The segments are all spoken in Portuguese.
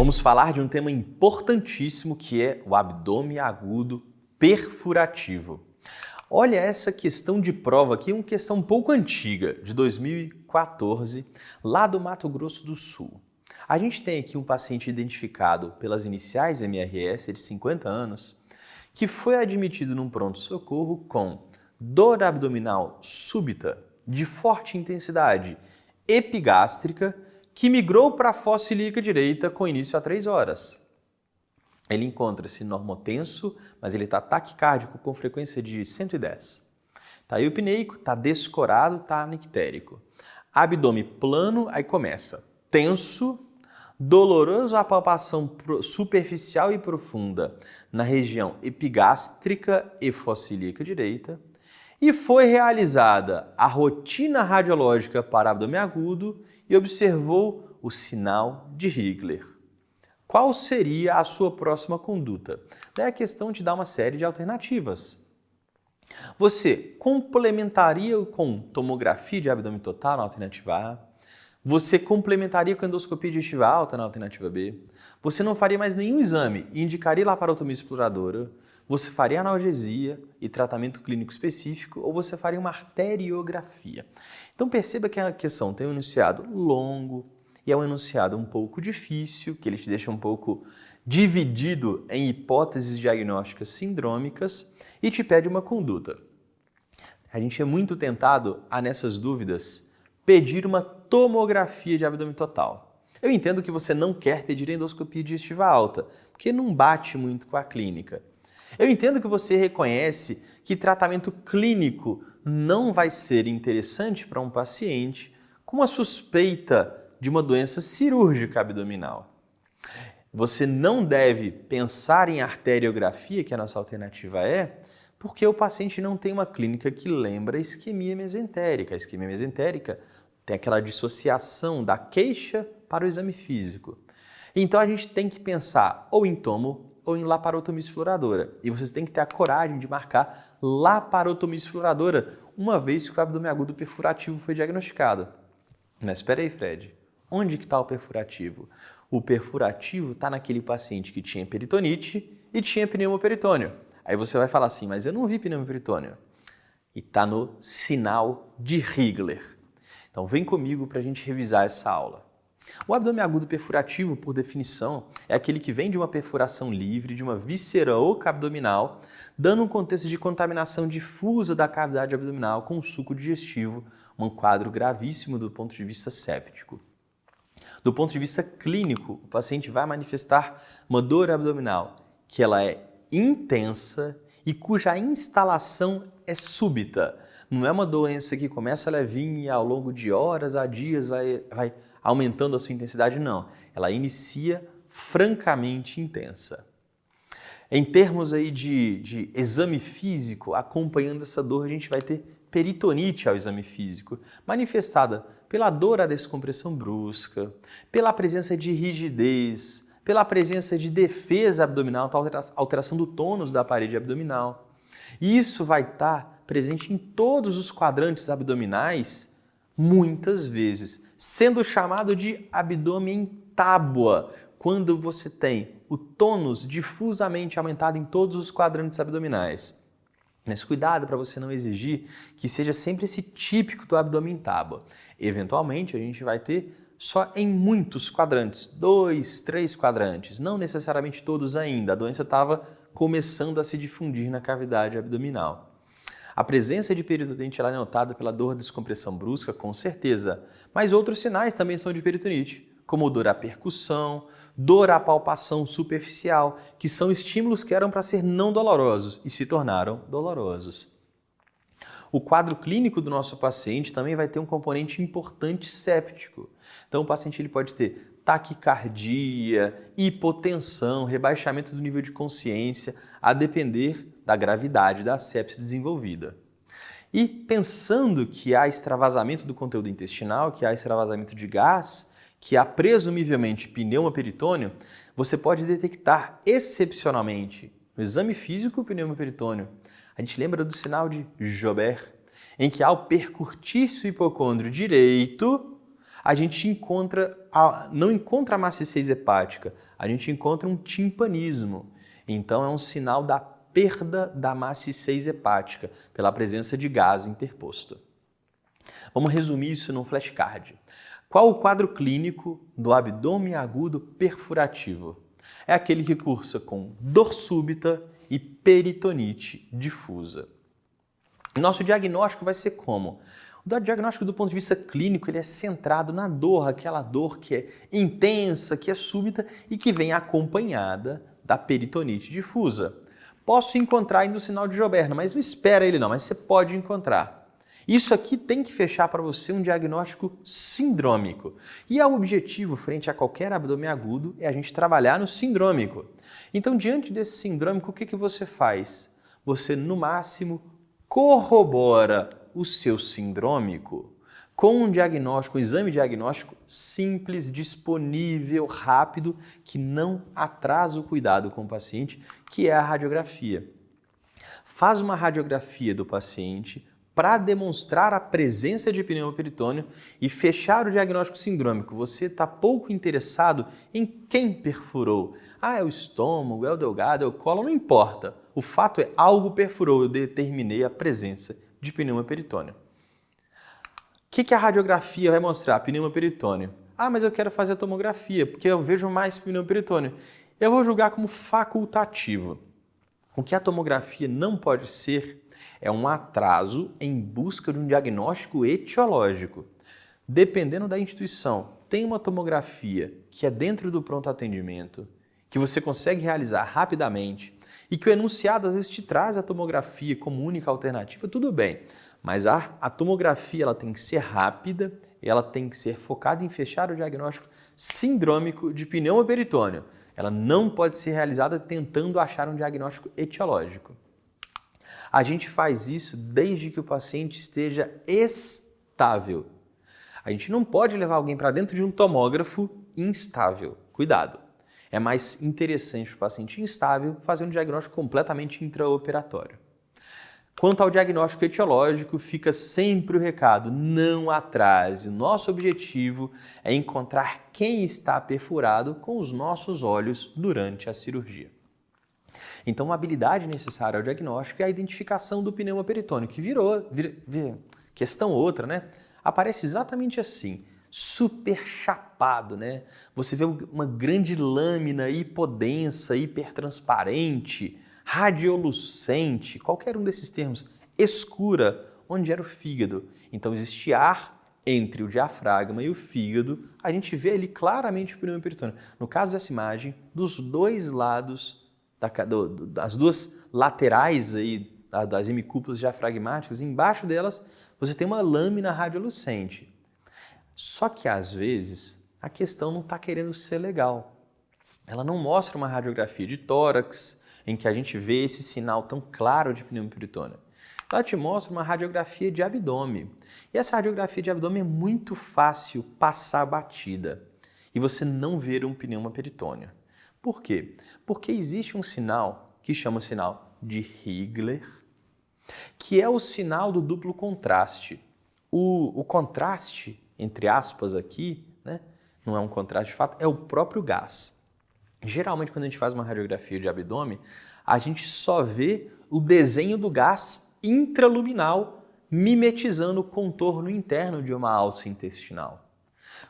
Vamos falar de um tema importantíssimo que é o abdômen agudo perfurativo. Olha essa questão de prova aqui, uma questão um pouco antiga, de 2014, lá do Mato Grosso do Sul. A gente tem aqui um paciente identificado pelas iniciais MRS de 50 anos, que foi admitido num pronto-socorro com dor abdominal súbita, de forte intensidade, epigástrica, que migrou para a fossa ilíaca direita com início a 3 horas. Ele encontra-se normotenso, mas ele está taquicárdico com frequência de 110. Está eupneico, está descorado, está anictérico. Abdômen plano, aí começa. Tenso, doloroso a palpação superficial e profunda na região epigástrica e fossa ilíaca direita. E foi realizada a rotina radiológica para abdômen agudo e observou o sinal de Higler. Qual seria a sua próxima conduta? Daí a questão te dá uma série de alternativas. Você complementaria com tomografia de abdômen total na alternativa A? Você complementaria com endoscopia digestiva alta na alternativa B? Você não faria mais nenhum exame e indicaria laparotomia exploradora? Você faria analgesia e tratamento clínico específico ou você faria uma arteriografia? Então perceba que a questão tem um enunciado longo e é um enunciado um pouco difícil, que ele te deixa um pouco dividido em hipóteses diagnósticas sindrômicas e te pede uma conduta. A gente é muito tentado a, nessas dúvidas, pedir uma tomografia de abdômen total. Eu entendo que você não quer pedir endoscopia digestiva alta, porque não bate muito com a clínica. Eu entendo que você reconhece que tratamento clínico não vai ser interessante para um paciente com uma suspeita de uma doença cirúrgica abdominal. Você não deve pensar em arteriografia, que a nossa alternativa é, porque o paciente não tem uma clínica que lembra a isquemia mesentérica. A isquemia mesentérica tem aquela dissociação da queixa para o exame físico. Então a gente tem que pensar ou em tomo ou em laparotomia exploradora. E vocês têm que ter a coragem de marcar laparotomia exploradora uma vez que o abdômen agudo perfurativo foi diagnosticado. Mas espera aí, Fred. Onde que está o perfurativo? O perfurativo está naquele paciente que tinha peritonite e tinha pneumoperitônio. Aí você vai falar assim, mas eu não vi pneumoperitônio. E está no sinal de Higler. Então vem comigo para a gente revisar essa aula. O abdômen agudo perfurativo, por definição, é aquele que vem de uma perfuração livre, de uma víscera oca abdominal, dando um contexto de contaminação difusa da cavidade abdominal com suco digestivo, um quadro gravíssimo do ponto de vista séptico. Do ponto de vista clínico, o paciente vai manifestar uma dor abdominal que ela é intensa e cuja instalação é súbita. Não é uma doença que começa levinha e ao longo de horas a dias vai aumentando a sua intensidade, não. Ela inicia francamente intensa. Em termos aí de exame físico, acompanhando essa dor, a gente vai ter peritonite ao exame físico, manifestada pela dor à descompressão brusca, pela presença de rigidez, pela presença de defesa abdominal, alteração do tônus da parede abdominal. E isso vai estar presente em todos os quadrantes abdominais, muitas vezes, sendo chamado de abdômen em tábua, quando você tem o tônus difusamente aumentado em todos os quadrantes abdominais. Mas cuidado para você não exigir que seja sempre esse típico do abdômen em tábua. Eventualmente, a gente vai ter só em muitos quadrantes, 2, 3 quadrantes, não necessariamente todos ainda. A doença estava começando a se difundir na cavidade abdominal. A presença de peritonite é notada pela dor de descompressão brusca, com certeza, mas outros sinais também são de peritonite, como dor à percussão, dor à palpação superficial, que são estímulos que eram para ser não dolorosos e se tornaram dolorosos. O quadro clínico do nosso paciente também vai ter um componente importante séptico. Então o paciente ele pode ter taquicardia, hipotensão, rebaixamento do nível de consciência, a depender da gravidade da sepse desenvolvida. E pensando que há extravasamento do conteúdo intestinal, que há extravasamento de gás, que há presumivelmente pneumoperitônio, você pode detectar excepcionalmente no exame físico o pneumoperitônio. A gente lembra do sinal de Joubert, em que ao percutir-se o hipocôndrio direito, a gente não encontra a maciçez hepática, a gente encontra um timpanismo. Então é um sinal da perda da maciçez hepática pela presença de gás interposto. Vamos resumir isso num flashcard. Qual o quadro clínico do abdômen agudo perfurativo? É aquele que cursa com dor súbita e peritonite difusa. Nosso diagnóstico vai ser como? O diagnóstico do ponto de vista clínico ele é centrado na dor, aquela dor que é intensa, que é súbita e que vem acompanhada da peritonite difusa. Posso encontrar ainda o sinal de Joberna, mas não espera ele não, mas você pode encontrar. Isso aqui tem que fechar para você um diagnóstico sindrômico. E o objetivo, frente a qualquer abdômen agudo, é a gente trabalhar no sindrômico. Então, diante desse sindrômico, o que você faz? Você, no máximo, corrobora o seu sindrômico com um diagnóstico, um exame diagnóstico simples, disponível, rápido, que não atrasa o cuidado com o paciente, que é a radiografia. Faz uma radiografia do paciente para demonstrar a presença de pneumo peritônio e fechar o diagnóstico sindrômico. Você está pouco interessado em quem perfurou. É o estômago, é o delgado, é o colo, não importa. O fato é algo perfurou, eu determinei a presença de pneumo peritônio. O que a radiografia vai mostrar? Pneumo peritônio. Mas eu quero fazer a tomografia, porque eu vejo mais pneumo peritônio. Eu vou julgar como facultativo. O que a tomografia não pode ser é um atraso em busca de um diagnóstico etiológico. Dependendo da instituição, tem uma tomografia que é dentro do pronto atendimento, que você consegue realizar rapidamente e que o enunciado às vezes te traz a tomografia como única alternativa, tudo bem. Mas a tomografia ela tem que ser rápida, ela tem que ser focada em fechar o diagnóstico sindrômico de pneumo peritônio. Ela não pode ser realizada tentando achar um diagnóstico etiológico. A gente faz isso desde que o paciente esteja estável. A gente não pode levar alguém para dentro de um tomógrafo instável. Cuidado! É mais interessante para o paciente instável fazer um diagnóstico completamente intraoperatório. Quanto ao diagnóstico etiológico, fica sempre o recado, não atrase. O nosso objetivo é encontrar quem está perfurado com os nossos olhos durante a cirurgia. Então, uma habilidade necessária ao diagnóstico é a identificação do pneumo peritônio, que virou questão outra, né? Aparece exatamente assim, super chapado, né? Você vê uma grande lâmina hipodensa, hipertransparente, radiolucente, qualquer um desses termos, escura, onde era o fígado. Então, existe ar entre o diafragma e o fígado, a gente vê ali claramente o pneumo peritônio. No caso dessa imagem, dos dois lados, das duas laterais aí, das hemicúpulas diafragmáticas, embaixo delas você tem uma lâmina radiolucente. Só que às vezes a questão não está querendo ser legal. Ela não mostra uma radiografia de tórax, em que a gente vê esse sinal tão claro de pneumo peritônio. Ela te mostra uma radiografia de abdômen. E essa radiografia de abdômen é muito fácil passar batida e você não ver um pneumo peritônio. Por quê? Porque existe um sinal que chama sinal de Higler, que é o sinal do duplo contraste. O contraste, entre aspas aqui, né, não é um contraste de fato, é o próprio gás. Geralmente, quando a gente faz uma radiografia de abdômen, a gente só vê o desenho do gás intraluminal mimetizando o contorno interno de uma alça intestinal.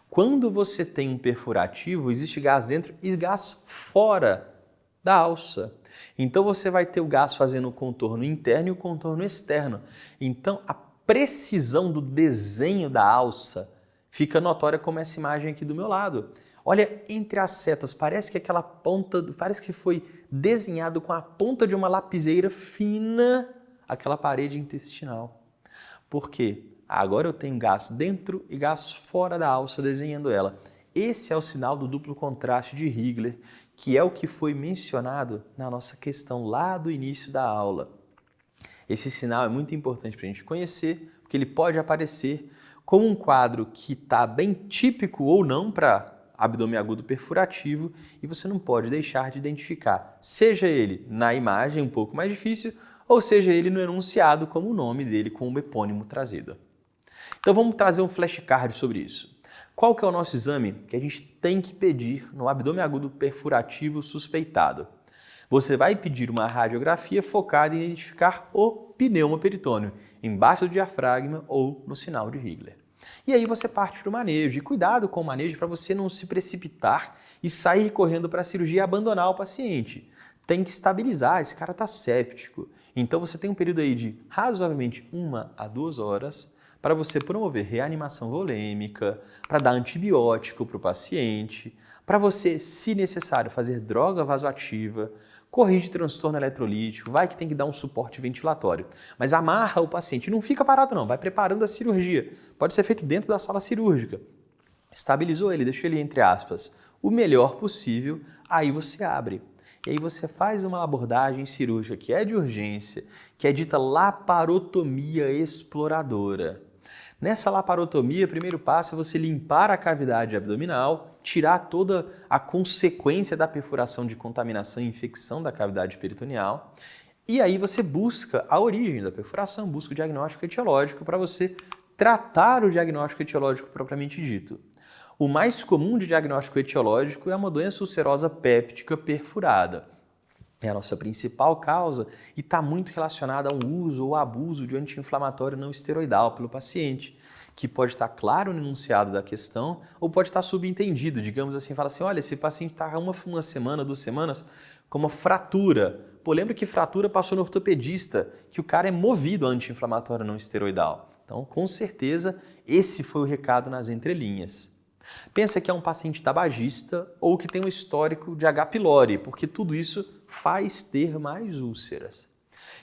Quando você tem um perfurativo, existe gás dentro e gás fora da alça. Então você vai ter o gás fazendo o contorno interno e o contorno externo. Então a precisão do desenho da alça fica notória como essa imagem aqui do meu lado. Olha, entre as setas, parece que aquela ponta, parece que foi desenhado com a ponta de uma lapiseira fina aquela parede intestinal. Por quê? Agora eu tenho gás dentro e gás fora da alça desenhando ela. Esse é o sinal do duplo contraste de Higler, que é o que foi mencionado na nossa questão lá do início da aula. Esse sinal é muito importante para a gente conhecer, porque ele pode aparecer como um quadro que está bem típico ou não para abdômen agudo perfurativo e você não pode deixar de identificar, seja ele na imagem um pouco mais difícil, ou seja ele no enunciado como o nome dele com o epônimo trazido. Então vamos trazer um flashcard sobre isso. Qual que é o nosso exame que a gente tem que pedir no abdômen agudo perfurativo suspeitado? Você vai pedir uma radiografia focada em identificar o pneumoperitônio, embaixo do diafragma ou no sinal de Higler. E aí você parte para o manejo. E cuidado com o manejo para você não se precipitar e sair correndo para a cirurgia e abandonar o paciente. Tem que estabilizar, esse cara está séptico. Então você tem um período aí de razoavelmente 1 a 2 horas para você promover reanimação volêmica, para dar antibiótico para o paciente, para você, se necessário, fazer droga vasoativa, corrige transtorno eletrolítico, vai que tem que dar um suporte ventilatório. Mas amarra o paciente, não fica parado não, vai preparando a cirurgia. Pode ser feito dentro da sala cirúrgica. Estabilizou ele, deixou ele, entre aspas, o melhor possível, aí você abre. E aí você faz uma abordagem cirúrgica que é de urgência, que é dita laparotomia exploradora. Nessa laparotomia, o primeiro passo é você limpar a cavidade abdominal, tirar toda a consequência da perfuração de contaminação e infecção da cavidade peritoneal. E aí você busca a origem da perfuração, busca o diagnóstico etiológico para você tratar o diagnóstico etiológico propriamente dito. O mais comum de diagnóstico etiológico é uma doença ulcerosa péptica perfurada. É a nossa principal causa e está muito relacionada a um uso ou abuso de anti-inflamatório não esteroidal pelo paciente, que pode estar claro no enunciado da questão ou pode estar subentendido, digamos assim, fala assim, olha, esse paciente está uma semana, 2 semanas com uma fratura. Pô, lembra que fratura passou no ortopedista, que o cara é movido a anti-inflamatório não esteroidal. Então, com certeza, esse foi o recado nas entrelinhas. Pensa que é um paciente tabagista ou que tem um histórico de H. pylori, porque tudo isso faz ter mais úlceras.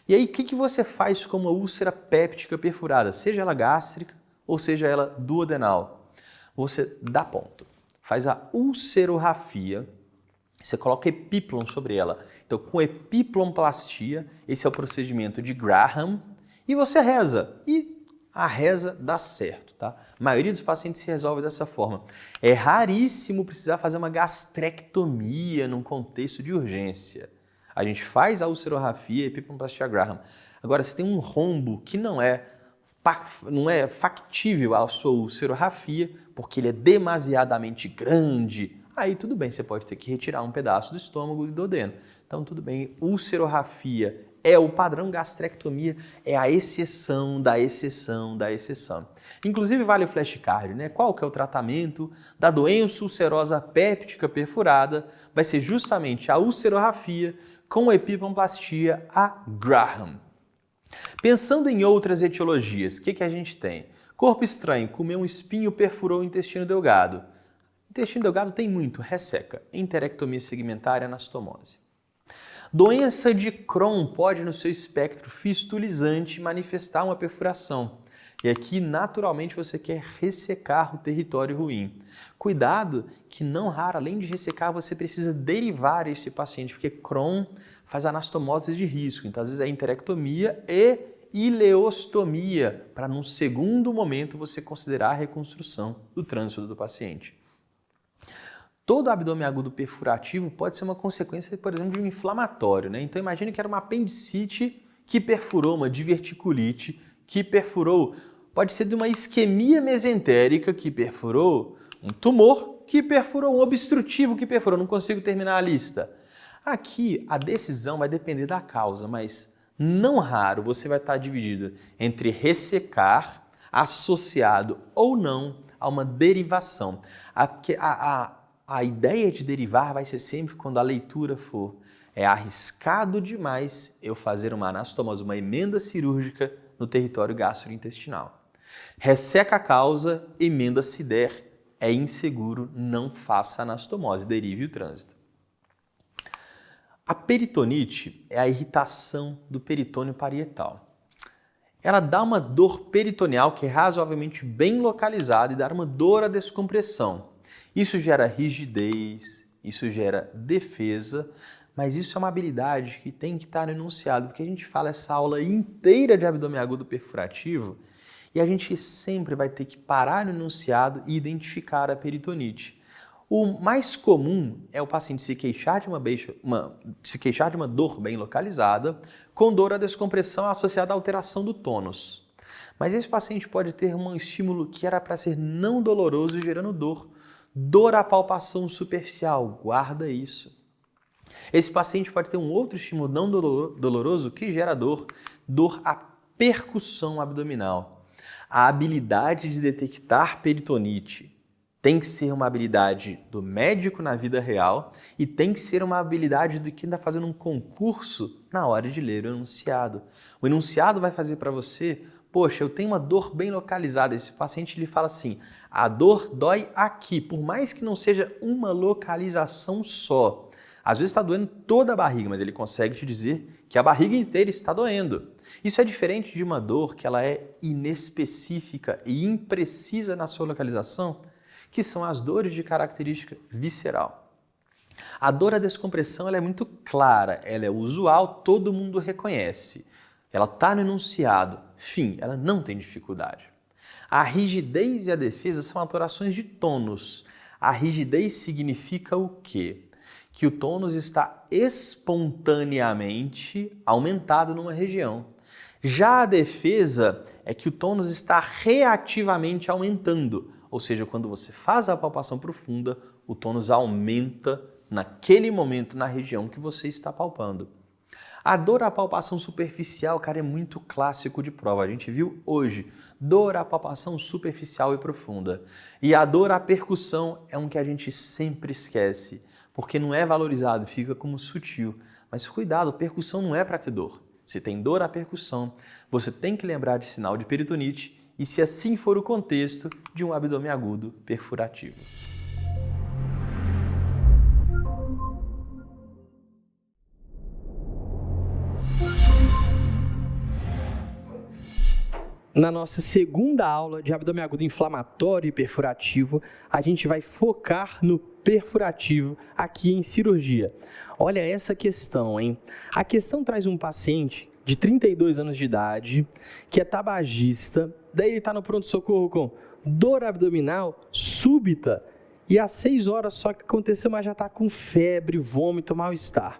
E aí, o que você faz com uma úlcera péptica perfurada, seja ela gástrica ou seja ela duodenal? Você dá ponto. Faz a ulcerorrafia, você coloca epíplon sobre ela. Então, com epiplomplastia, esse é o procedimento de Graham, e você reza. E a reza dá certo, tá? A maioria dos pacientes se resolve dessa forma. É raríssimo precisar fazer uma gastrectomia num contexto de urgência. A gente faz a ulcerorrafia e epiplomplastia Graham. Agora, se tem um rombo que não é factível à sua ulcerorrafia, porque ele é demasiadamente grande, aí tudo bem, você pode ter que retirar um pedaço do estômago e do duodeno. Então, tudo bem, ulcerorrafia é o padrão, gastrectomia é a exceção da exceção da exceção. Inclusive vale o flashcard, né? Qual que é o tratamento da doença ulcerosa péptica perfurada? Vai ser justamente a ulcerorrafia com epiplomplastia a Graham. Pensando em outras etiologias, o que a gente tem? Corpo estranho, comer um espinho perfurou o intestino delgado. Intestino delgado tem muito, resseca, enterectomia segmentar e anastomose. Doença de Crohn pode, no seu espectro fistulizante, manifestar uma perfuração. E aqui, naturalmente, você quer ressecar o território ruim. Cuidado que, não raro, além de ressecar, você precisa derivar esse paciente, porque Crohn faz anastomose de risco. Então, às vezes, é enterectomia e ileostomia, para, num segundo momento, você considerar a reconstrução do trânsito do paciente. Todo abdômen agudo perfurativo pode ser uma consequência, por exemplo, de um inflamatório, né? Então, imagine que era uma apendicite que perfurou, uma diverticulite que perfurou, pode ser de uma isquemia mesentérica que perfurou, um tumor que perfurou, um obstrutivo que perfurou, não consigo terminar a lista. Aqui, a decisão vai depender da causa, mas não raro você vai estar dividido entre ressecar, associado ou não a uma derivação. A ideia de derivar vai ser sempre quando a leitura for é arriscado demais eu fazer uma anastomose, uma emenda cirúrgica no território gastrointestinal. Resseca a causa, emenda se der, é inseguro, não faça anastomose, derive o trânsito. A peritonite é a irritação do peritônio parietal. Ela dá uma dor peritoneal que é razoavelmente bem localizada e dá uma dor à descompressão. Isso gera rigidez, isso gera defesa, mas isso é uma habilidade que tem que estar no enunciado, porque a gente fala essa aula inteira de abdômen agudo perfurativo e a gente sempre vai ter que parar no enunciado e identificar a peritonite. O mais comum é o paciente se queixar de uma dor bem localizada, com dor à descompressão associada à alteração do tônus. Mas esse paciente pode ter um estímulo que era para ser não doloroso, gerando dor. Dor à palpação superficial, guarda isso. Esse paciente pode ter um outro estímulo não doloroso que gera dor, dor à percussão abdominal. A habilidade de detectar peritonite tem que ser uma habilidade do médico na vida real e tem que ser uma habilidade de quem está fazendo um concurso na hora de ler o enunciado. O enunciado vai fazer para você, poxa, eu tenho uma dor bem localizada. Esse paciente ele fala assim, a dor dói aqui, por mais que não seja uma localização só. Às vezes está doendo toda a barriga, mas ele consegue te dizer que a barriga inteira está doendo. Isso é diferente de uma dor que ela é inespecífica e imprecisa na sua localização, que são as dores de característica visceral. A dor à descompressão ela é muito clara, ela é usual, todo mundo reconhece. Ela está no enunciado, fim, ela não tem dificuldade. A rigidez e a defesa são alterações de tônus. A rigidez significa o quê? Que o tônus está espontaneamente aumentado numa região. Já a defesa é que o tônus está reativamente aumentando, ou seja, quando você faz a palpação profunda, o tônus aumenta naquele momento na região que você está palpando. A dor à palpação superficial, cara, é muito clássico de prova. A gente viu hoje, dor à palpação superficial e profunda. E a dor à percussão é um que a gente sempre esquece, porque não é valorizado, fica como sutil. Mas cuidado, percussão não é para ter dor. Se tem dor à percussão, você tem que lembrar de sinal de peritonite e, se assim for o contexto, de um abdômen agudo perfurativo. Na nossa segunda aula de abdômen agudo inflamatório e perfurativo, a gente vai focar no perfurativo aqui em cirurgia. Olha essa questão, hein? A questão traz um paciente de 32 anos de idade, que é tabagista, daí ele está no pronto-socorro com dor abdominal súbita e às 6 horas só que aconteceu, mas já está com febre, vômito, mal-estar.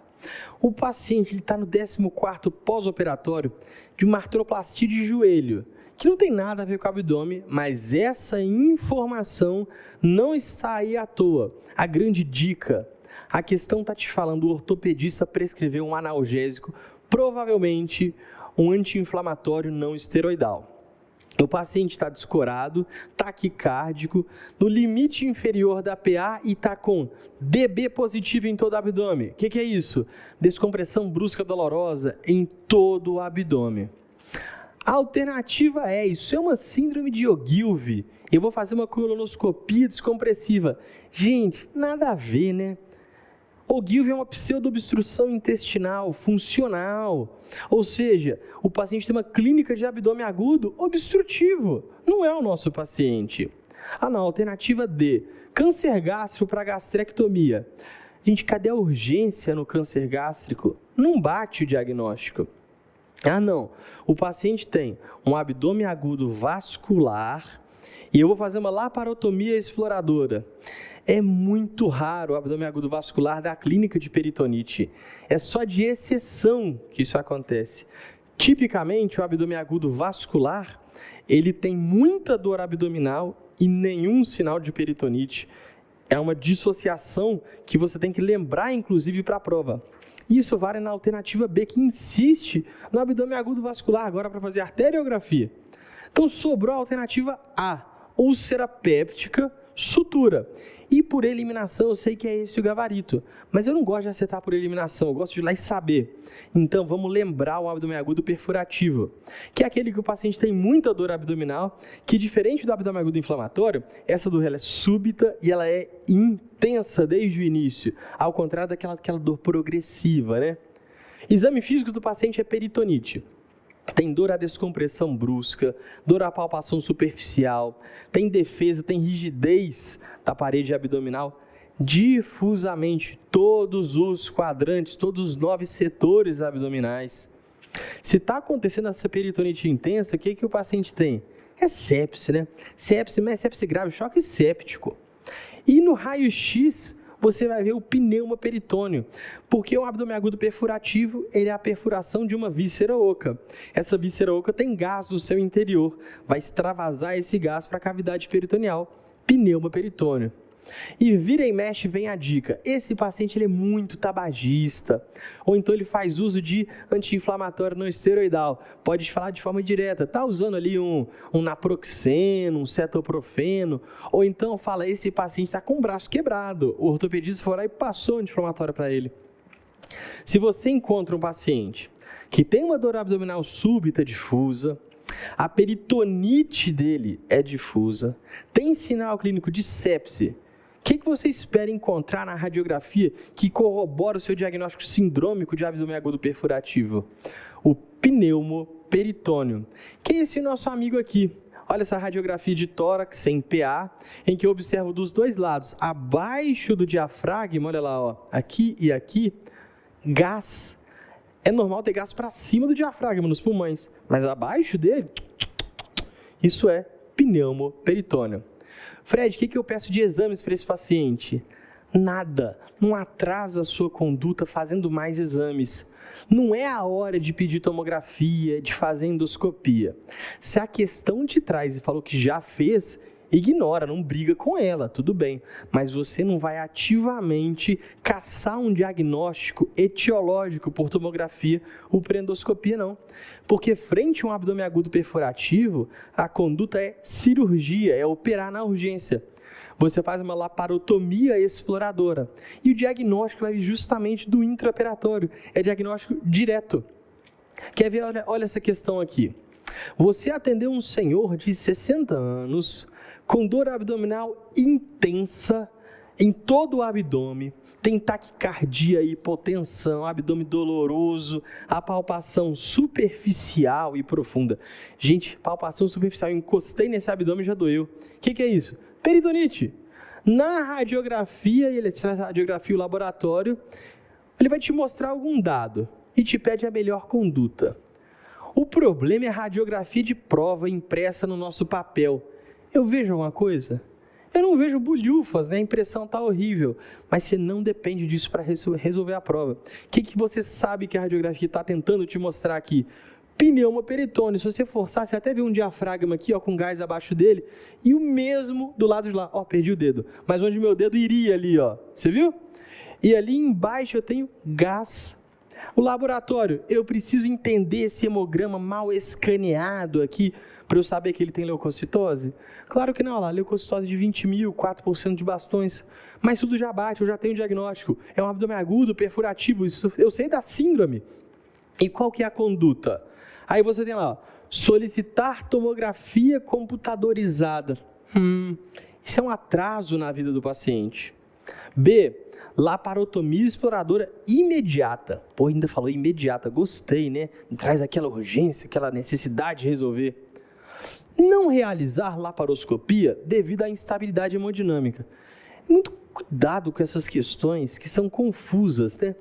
O paciente está no 14º pós-operatório de uma artroplastia de joelho, que não tem nada a ver com o abdômen, mas essa informação não está aí à toa. A grande dica, a questão está te falando, o ortopedista prescreveu um analgésico, provavelmente um anti-inflamatório não esteroidal. O paciente está descorado, taquicárdico, no limite inferior da PA e está com DB positivo em todo o abdômen. O que é isso? Descompressão brusca dolorosa em todo o abdômen. A alternativa é, isso é uma síndrome de Ogilvy, eu vou fazer uma colonoscopia descompressiva. Gente, nada a ver, né? Ogilvy é uma pseudoobstrução intestinal funcional, ou seja, o paciente tem uma clínica de abdômen agudo obstrutivo, não é o nosso paciente. Não, alternativa D, câncer gástrico para gastrectomia. Gente, cadê a urgência no câncer gástrico? Não bate o diagnóstico. Não, o paciente tem um abdômen agudo vascular e eu vou fazer uma laparotomia exploradora. É muito raro o abdômen agudo vascular da clínica de peritonite. É só de exceção que isso acontece. Tipicamente, o abdômen agudo vascular, ele tem muita dor abdominal e nenhum sinal de peritonite. É uma dissociação que você tem que lembrar, inclusive, para a prova. Isso vale na alternativa B, que insiste no abdômen agudo vascular agora para fazer arteriografia. Então, sobrou a alternativa A, úlcera péptica, sutura. E por eliminação, eu sei que é esse o gabarito, mas eu não gosto de acertar por eliminação, eu gosto de ir lá e saber. Então, vamos lembrar o abdômen agudo perfurativo, que é aquele que o paciente tem muita dor abdominal, que diferente do abdômen agudo inflamatório, essa dor ela é súbita e ela é intensa desde o início, ao contrário daquela dor progressiva, né? Exame físico do paciente é peritonite. Tem dor à descompressão brusca, dor à palpação superficial, tem defesa, tem rigidez da parede abdominal, difusamente, todos os quadrantes, todos os 9 setores abdominais. Se está acontecendo essa peritonite intensa, o que o paciente tem? É sepse, né? Sepse, mas sepse grave, choque séptico. E no raio-x, você vai ver o pneuma peritônio, porque o abdômen agudo perfurativo, ele é a perfuração de uma víscera oca. Essa víscera oca tem gás no seu interior, vai extravasar esse gás para a cavidade peritoneal, pneuma peritônio. E vira e mexe vem a dica, esse paciente ele é muito tabagista, ou então ele faz uso de anti-inflamatório não esteroidal, pode falar de forma direta, está usando ali um naproxeno, um cetoprofeno, ou então fala, esse paciente está com o braço quebrado, o ortopedista foi lá e passou anti-inflamatório para ele. Se você encontra um paciente que tem uma dor abdominal súbita difusa, a peritonite dele é difusa, tem sinal clínico de sepse, o que você espera encontrar na radiografia que corrobora o seu diagnóstico sindrômico de abdômen agudo perfurativo? O pneumoperitônio. Quem é esse nosso amigo aqui? Olha essa radiografia de tórax em PA, em que eu observo dos dois lados, abaixo do diafragma, olha lá, ó, aqui e aqui, gás. É normal ter gás para cima do diafragma, nos pulmões, mas abaixo dele, isso é pneumoperitônio. Fred, o que eu peço de exames para esse paciente? Nada, não atrasa a sua conduta fazendo mais exames. Não é a hora de pedir tomografia, de fazer endoscopia. Se a questão te traz e falou que já fez, ignora, não briga com ela, tudo bem. Mas você não vai ativamente caçar um diagnóstico etiológico por tomografia ou por endoscopia, não. Porque frente a um abdômen agudo perfurativo, a conduta é cirurgia, é operar na urgência. Você faz uma laparotomia exploradora. E o diagnóstico vai vir justamente do intraoperatório. É diagnóstico direto. Quer ver? Olha essa questão aqui. Você atendeu um senhor de 60 anos com dor abdominal intensa em todo o abdômen, tem taquicardia e hipotensão, abdômen doloroso, a palpação superficial e profunda. Gente, palpação superficial, eu encostei nesse abdômen e já doeu. O que é isso? Peritonite. Na radiografia, ele traz a radiografia o laboratório, ele vai te mostrar algum dado e te pede a melhor conduta. O problema é a radiografia de prova impressa no nosso papel. Eu vejo alguma coisa? Eu não vejo bulhufas, né? A impressão está horrível, mas você não depende disso para resolver a prova. O que você sabe que a radiografia está tentando te mostrar aqui? Pneumoperitônio. Se você forçar, você até vê um diafragma aqui, ó, com gás abaixo dele, e o mesmo do lado de lá. Ó, perdi o dedo, mas onde meu dedo iria ali, ó. Você viu? E ali embaixo eu tenho gás. O laboratório, eu preciso entender esse hemograma mal escaneado aqui, para eu saber que ele tem leucocitose? Claro que não, olha lá, leucocitose de 20.000, 4% de bastões, mas tudo já bate, eu já tenho diagnóstico, é um abdômen agudo, perfurativo, isso eu sei da síndrome. E qual que é a conduta? Aí você tem lá, ó, solicitar tomografia computadorizada. Isso é um atraso na vida do paciente. B, laparotomia exploradora imediata. Pô, ainda falou imediata, gostei, né? Traz aquela urgência, aquela necessidade de resolver. Não realizar laparoscopia devido à instabilidade hemodinâmica. Muito cuidado com essas questões que são confusas, né?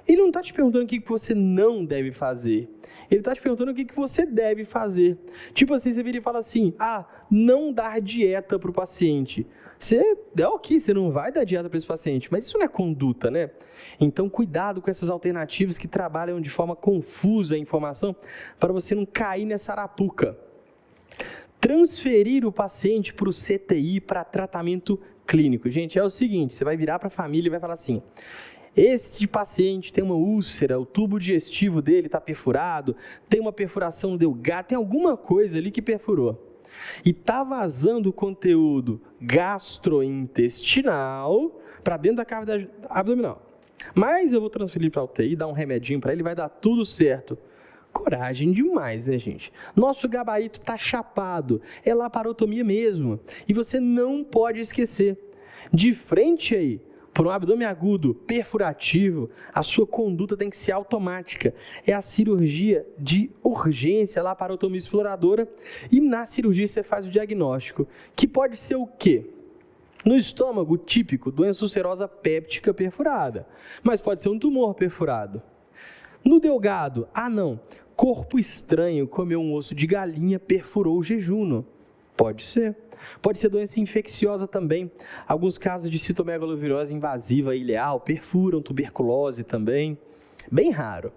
Ele não está te perguntando o que você não deve fazer. Ele está te perguntando o que você deve fazer. Tipo assim, você vira e fala assim, não dar dieta para o paciente. Você não vai dar dieta para esse paciente, mas isso não é conduta, né? Então, cuidado com essas alternativas que trabalham de forma confusa a informação para você não cair nessa arapuca. Transferir o paciente para o CTI para tratamento clínico. Gente, é o seguinte, você vai virar para a família e vai falar assim, esse paciente tem uma úlcera, o tubo digestivo dele está perfurado, tem uma perfuração delgada, tem alguma coisa ali que perfurou. E está vazando conteúdo gastrointestinal para dentro da cavidade abdominal. Mas eu vou transferir para a UTI, dar um remedinho para ele, vai dar tudo certo. Coragem demais, né, gente? Nosso gabarito está chapado, é laparotomia mesmo. E você não pode esquecer, de frente aí, por um abdômen agudo, perfurativo, a sua conduta tem que ser automática. É a cirurgia de urgência, laparotomia exploradora, e na cirurgia você faz o diagnóstico, que pode ser o quê? No estômago, típico, doença ulcerosa péptica perfurada, mas pode ser um tumor perfurado. No delgado, corpo estranho, comeu um osso de galinha, perfurou o jejuno. Pode ser. Pode ser doença infecciosa também. Alguns casos de citomegalovirose invasiva ileal perfuram, tuberculose também. Bem raro.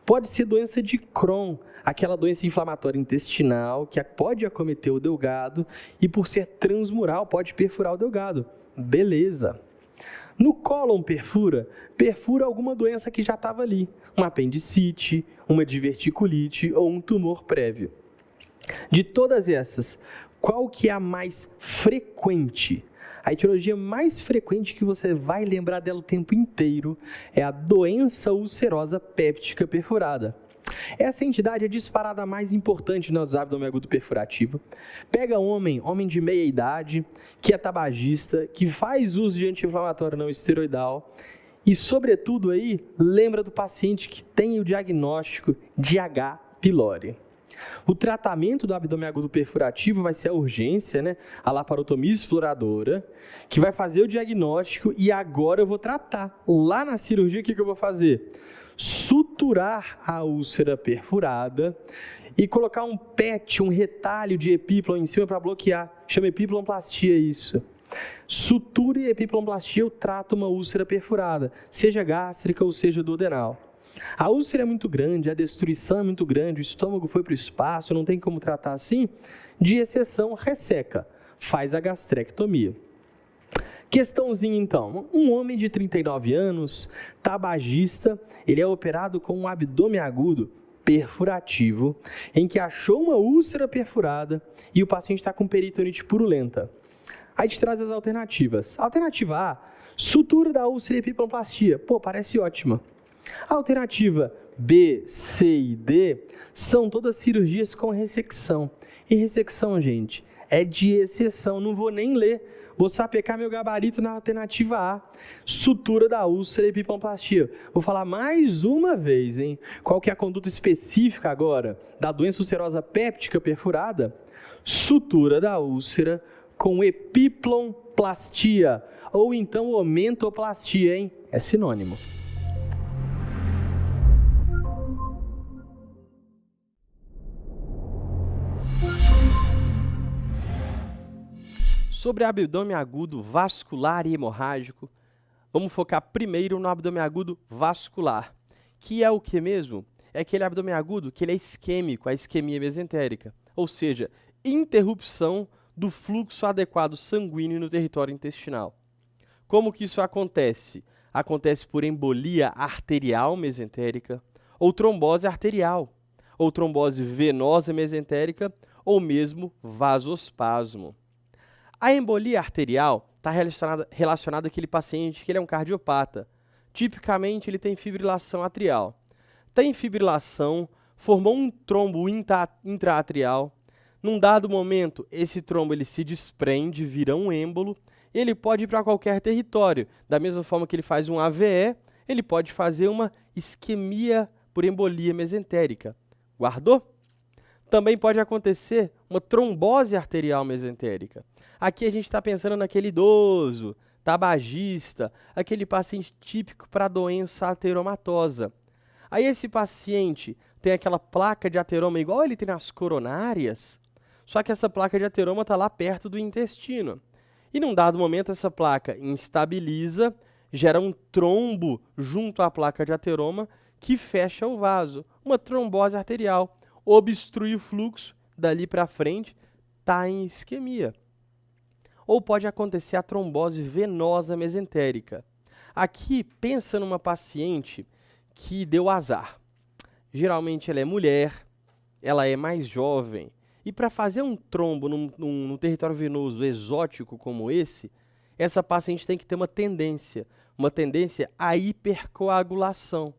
Pode ser doença de Crohn, aquela doença inflamatória intestinal que pode acometer o delgado e, por ser transmural, pode perfurar o delgado. Beleza. No cólon perfura alguma doença que já estava ali. Uma apendicite, uma diverticulite ou um tumor prévio. De todas essas, qual que é a mais frequente? A etiologia mais frequente que você vai lembrar dela o tempo inteiro é a doença ulcerosa péptica perfurada. Essa entidade é disparada mais importante no abdômen agudo perfurativo. Pega homem de meia idade, que é tabagista, que faz uso de anti-inflamatório não esteroidal e, sobretudo, aí, lembra do paciente que tem o diagnóstico de H. pylori. O tratamento do abdômen agudo perfurativo vai ser a urgência, a laparotomia exploradora, que vai fazer o diagnóstico e agora eu vou tratar. Lá na cirurgia, o que eu vou fazer? Suturar a úlcera perfurada e colocar um PET, um retalho de epíplon em cima para bloquear. Chama epiplonplastia isso. Sutura e epiplonplastia eu trato uma úlcera perfurada, seja gástrica ou seja duodenal. A úlcera é muito grande, a destruição é muito grande, o estômago foi para o espaço, não tem como tratar assim. De exceção, resseca, faz a gastrectomia. Questãozinha então, um homem de 39 anos, tabagista, ele é operado com um abdômen agudo perfurativo, em que achou uma úlcera perfurada e o paciente está com peritonite purulenta. Aí a gente traz as alternativas. Alternativa A, sutura da úlcera e epiplonplastia. Pô, parece ótima. A alternativa B, C e D são todas cirurgias com ressecção. E ressecção, gente, é de exceção, não vou nem ler. Vou sapecar meu gabarito na alternativa A, sutura da úlcera e epiplonplastia. Vou falar mais uma vez, hein? Qual que é a conduta específica agora da doença ulcerosa péptica perfurada? Sutura da úlcera com epiplonplastia, ou então omentoplastia, hein? É sinônimo. Sobre abdômen agudo vascular e hemorrágico, vamos focar primeiro no abdômen agudo vascular, que é o que mesmo? É aquele abdômen agudo que ele é isquêmico, a isquemia mesentérica, ou seja, interrupção do fluxo adequado sanguíneo no território intestinal. Como que isso acontece? Acontece por embolia arterial mesentérica, ou trombose arterial, ou trombose venosa mesentérica, ou mesmo vasospasmo. A embolia arterial está relacionada àquele paciente que ele é um cardiopata. Tipicamente, ele tem fibrilação atrial. Tem fibrilação, formou um trombo intraatrial. Num dado momento, esse trombo ele se desprende, vira um êmbolo. Ele pode ir para qualquer território. Da mesma forma que ele faz um AVE, ele pode fazer uma isquemia por embolia mesentérica. Guardou? Também pode acontecer uma trombose arterial mesentérica. Aqui a gente está pensando naquele idoso, tabagista, aquele paciente típico para a doença ateromatosa. Aí esse paciente tem aquela placa de ateroma igual ele tem nas coronárias, só que essa placa de ateroma está lá perto do intestino. E num dado momento essa placa instabiliza, gera um trombo junto à placa de ateroma que fecha o vaso, uma trombose arterial. Obstrui o fluxo, dali para frente, está em isquemia. Ou pode acontecer a trombose venosa mesentérica. Aqui, pensa numa paciente que deu azar. Geralmente ela é mulher, ela é mais jovem, e para fazer um trombo num território venoso exótico como esse, essa paciente tem que ter uma tendência à hipercoagulação.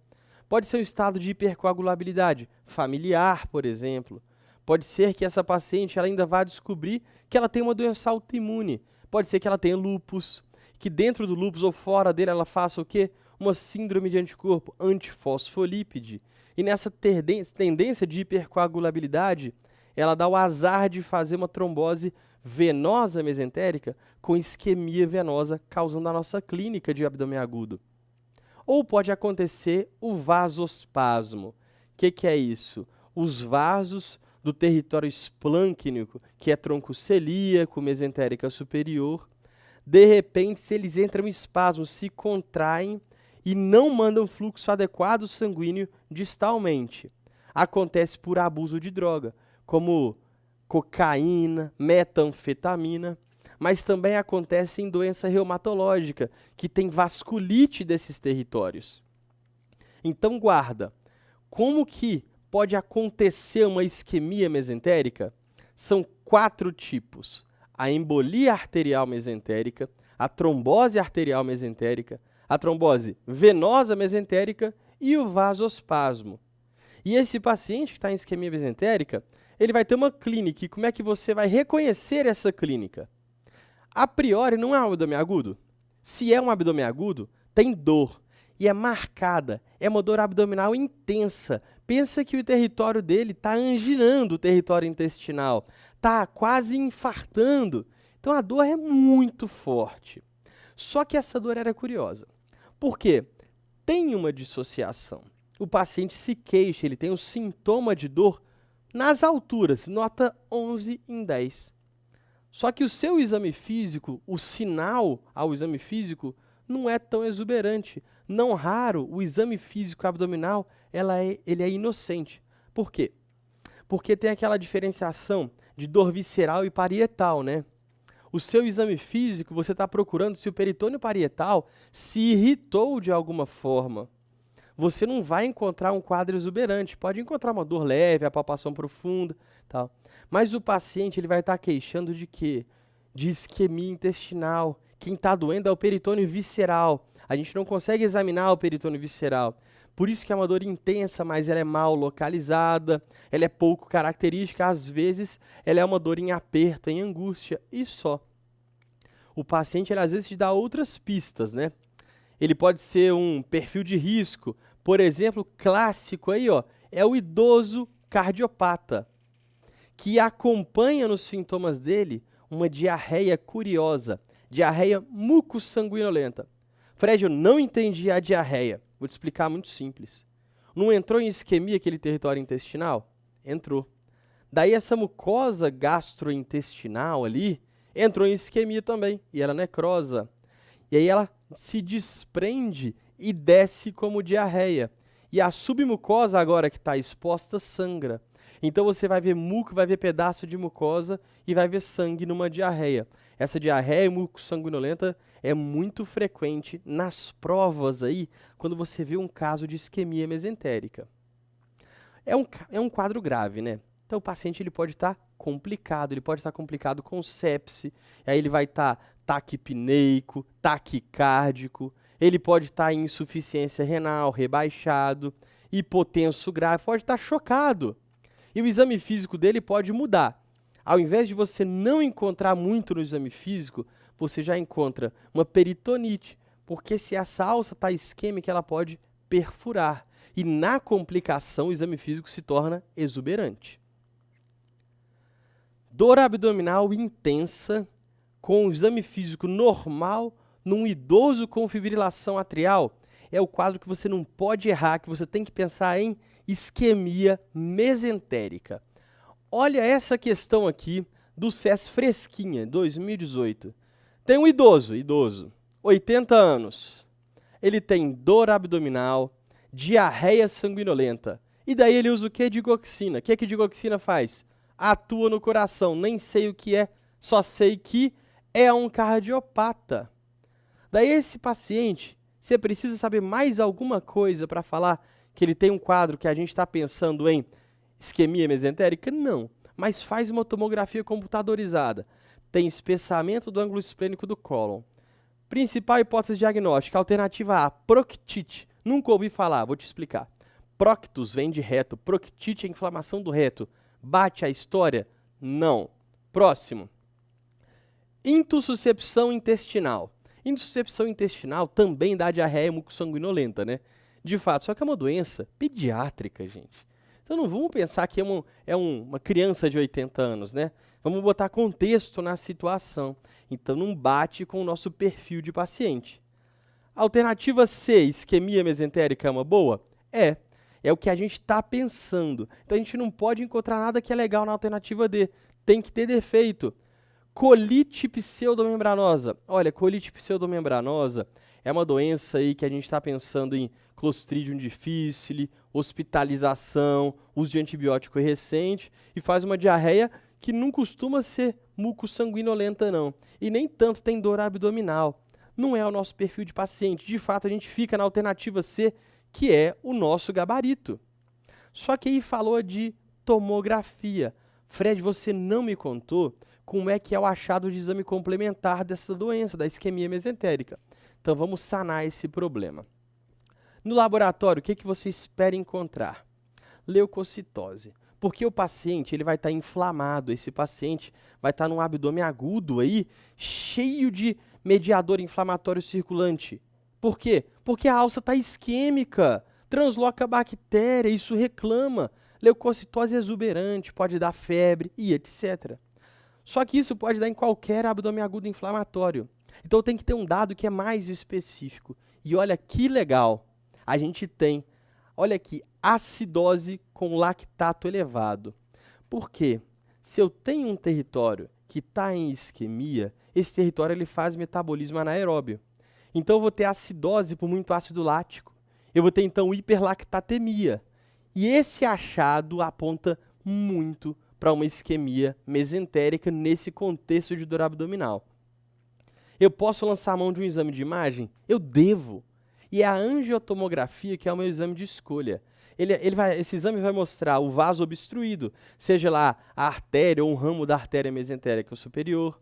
Pode ser um estado de hipercoagulabilidade familiar, por exemplo. Pode ser que essa paciente ela ainda vá descobrir que ela tem uma doença autoimune. Pode ser que ela tenha lúpus, que dentro do lúpus ou fora dele ela faça o quê? Uma síndrome de anticorpo antifosfolípide. E nessa tendência de hipercoagulabilidade, ela dá o azar de fazer uma trombose venosa mesentérica com isquemia venosa, causando a nossa clínica de abdômen agudo. Ou pode acontecer o vasospasmo. O que é isso? Os vasos do território esplâncnico, que é tronco celíaco, mesentérica superior. De repente, se eles entram em espasmo, se contraem e não mandam fluxo adequado sanguíneo distalmente. Acontece por abuso de droga, como cocaína, metanfetamina, mas também acontece em doença reumatológica, que tem vasculite desses territórios. Então guarda, como que pode acontecer uma isquemia mesentérica? São 4 tipos: a embolia arterial mesentérica, a trombose arterial mesentérica, a trombose venosa mesentérica e o vasospasmo. E esse paciente que está em isquemia mesentérica, ele vai ter uma clínica. E como é que você vai reconhecer essa clínica? A priori, não é um abdômen agudo. Se é um abdômen agudo, tem dor. E é marcada, é uma dor abdominal intensa. Pensa que o território dele está anginando, o território intestinal. Está quase infartando. Então a dor é muito forte. Só que essa dor era curiosa. Por quê? Tem uma dissociação. O paciente se queixa, ele tem um sintoma de dor nas alturas, nota 11 em 10. Só que o seu exame físico, o sinal ao exame físico, não é tão exuberante. Não raro, o exame físico abdominal, ele é inocente. Por quê? Porque tem aquela diferenciação de dor visceral e parietal, né? O seu exame físico, você está procurando se o peritônio parietal se irritou de alguma forma. Você não vai encontrar um quadro exuberante, pode encontrar uma dor leve, a palpação profunda, tal. Mas o paciente ele vai estar queixando de quê? De isquemia intestinal. Quem está doendo é o peritônio visceral. A gente não consegue examinar o peritônio visceral. Por isso que é uma dor intensa, mas ela é mal localizada, ela é pouco característica, às vezes ela é uma dor em aperto, em angústia, e só. O paciente, ele, às vezes, te dá outras pistas, né? Ele pode ser um perfil de risco. Por exemplo, clássico aí, ó, é o idoso cardiopata, que acompanha nos sintomas dele uma diarreia curiosa, diarreia mucossanguinolenta. Fred, eu não entendi a diarreia. Vou te explicar muito simples. Não entrou em isquemia aquele território intestinal? Entrou. Daí essa mucosa gastrointestinal ali entrou em isquemia também, e ela necrosa. E aí ela se desprende e desce como diarreia. E a submucosa agora que está exposta sangra. Então você vai ver muco, vai ver pedaço de mucosa e vai ver sangue numa diarreia. Essa diarreia mucossanguinolenta é muito frequente nas provas aí, quando você vê um caso de isquemia mesentérica. É um quadro grave, né? Então o paciente ele pode estar complicado, ele pode estar complicado com sepse, aí ele vai estar taquipneico, taquicárdico, ele pode estar em insuficiência renal, rebaixado, hipotenso grave, pode estar chocado. E o exame físico dele pode mudar. Ao invés de você não encontrar muito no exame físico, você já encontra uma peritonite, porque se essa alça está isquêmica, ela pode perfurar. E na complicação, o exame físico se torna exuberante. Dor abdominal intensa, com o exame físico normal, num idoso com fibrilação atrial, é o quadro que você não pode errar, que você tem que pensar em isquemia mesentérica. Olha essa questão aqui do SES fresquinha, 2018. Tem um idoso, 80 anos. Ele tem dor abdominal, diarreia sanguinolenta. E daí ele usa o que? Digoxina. O que digoxina faz? Atua no coração. Nem sei o que é, só sei que é um cardiopata. Daí esse paciente, você precisa saber mais alguma coisa para falar que ele tem um quadro que a gente está pensando em isquemia mesentérica? Não, mas faz uma tomografia computadorizada. Tem espessamento do ângulo esplênico do cólon. Principal hipótese diagnóstica, alternativa A, proctite. Nunca ouvi falar, vou te explicar. Proctus vem de reto, proctite é inflamação do reto. Bate a história? Não. Próximo. Intussuscepção intestinal. Intussuscepção intestinal também dá diarreia mucossanguinolenta, né? De fato, só que é uma doença pediátrica, gente. Então não vamos pensar que é uma criança de 80 anos, né? Vamos botar contexto na situação. Então não bate com o nosso perfil de paciente. Alternativa C, isquemia mesentérica é uma boa? É. É o que a gente está pensando. Então a gente não pode encontrar nada que é legal na alternativa D. Tem que ter defeito. Colite pseudomembranosa. Olha, colite pseudomembranosa é uma doença aí que a gente está pensando em Clostridium difficile, hospitalização, uso de antibiótico recente e faz uma diarreia que não costuma ser mucossanguinolenta não. E nem tanto tem dor abdominal. Não é o nosso perfil de paciente. De fato, a gente fica na alternativa C, que é o nosso gabarito. Só que aí falou de tomografia. Fred, você não me contou como é que é o achado de exame complementar dessa doença, da isquemia mesentérica. Então vamos sanar esse problema. No laboratório, o que você espera encontrar? Leucocitose. Porque o paciente ele vai estar inflamado, esse paciente vai estar num abdômen agudo aí, cheio de mediador inflamatório circulante. Por quê? Porque a alça está isquêmica, transloca a bactéria, isso reclama. Leucocitose exuberante, pode dar febre e etc. Só que isso pode dar em qualquer abdômen agudo inflamatório. Então tem que ter um dado que é mais específico. E olha que legal, a gente tem, olha aqui, acidose com lactato elevado. Por quê? Se eu tenho um território que está em isquemia, esse território ele faz metabolismo anaeróbio. Então eu vou ter acidose por muito ácido lático. Eu vou ter então hiperlactatemia. E esse achado aponta muito para uma isquemia mesentérica nesse contexto de dor abdominal. Eu posso lançar a mão de um exame de imagem? Eu devo. E é a angiotomografia que é o meu exame de escolha. Esse exame vai mostrar o vaso obstruído, seja lá a artéria ou um ramo da artéria mesentérica superior,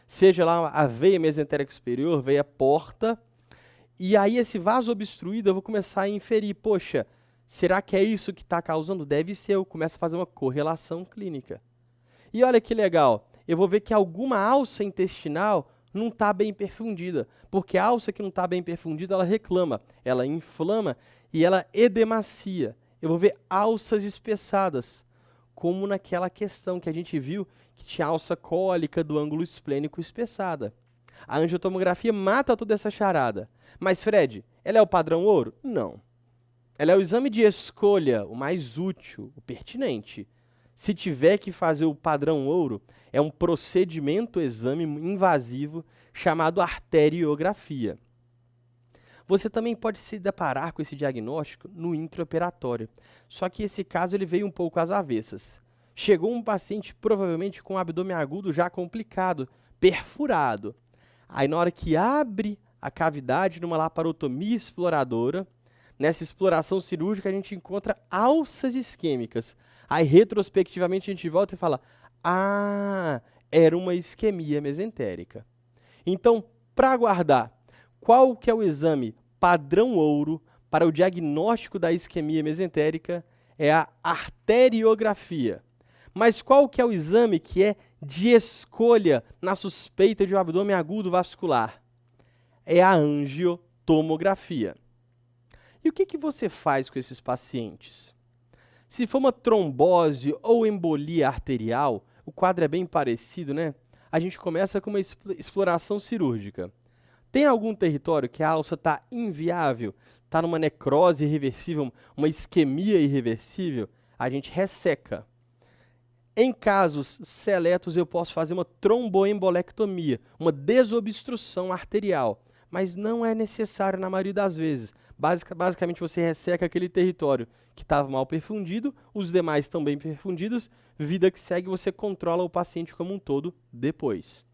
seja lá a veia mesentérica superior, veia porta, e aí esse vaso obstruído eu vou começar a inferir, poxa, será que é isso que está causando? Deve ser, eu começo a fazer uma correlação clínica. E olha que legal, eu vou ver que alguma alça intestinal não está bem perfundida, porque a alça que não está bem perfundida, ela reclama, ela inflama e ela edemacia. Eu vou ver alças espessadas, como naquela questão que a gente viu que tinha alça cólica do ângulo esplênico espessada. A angiotomografia mata toda essa charada. Mas, Fred, ela é o padrão ouro? Não. Ela é o exame de escolha, o mais útil, o pertinente. Se tiver que fazer o padrão ouro, é um procedimento exame invasivo chamado arteriografia. Você também pode se deparar com esse diagnóstico no intraoperatório. Só que esse caso ele veio um pouco às avessas. Chegou um paciente provavelmente com um abdômen agudo já complicado, perfurado. Aí na hora que abre a cavidade numa laparotomia exploradora, nessa exploração cirúrgica a gente encontra alças isquêmicas. Aí retrospectivamente a gente volta e fala, ah, era uma isquemia mesentérica. Então, para aguardar, qual que é o exame padrão ouro para o diagnóstico da isquemia mesentérica? É a arteriografia. Mas qual que é o exame que é de escolha na suspeita de um abdômen agudo vascular? É a angiotomografia. E o que você faz com esses pacientes? Se for uma trombose ou embolia arterial, o quadro é bem parecido, né? A gente começa com uma exploração cirúrgica. Tem algum território que a alça está inviável, está numa necrose irreversível, uma isquemia irreversível? A gente resseca. Em casos seletos, eu posso fazer uma tromboembolectomia, uma desobstrução arterial, mas não é necessário na maioria das vezes. Basicamente, você resseca aquele território que estava mal perfundido, os demais estão bem perfundidos, vida que segue, você controla o paciente como um todo depois.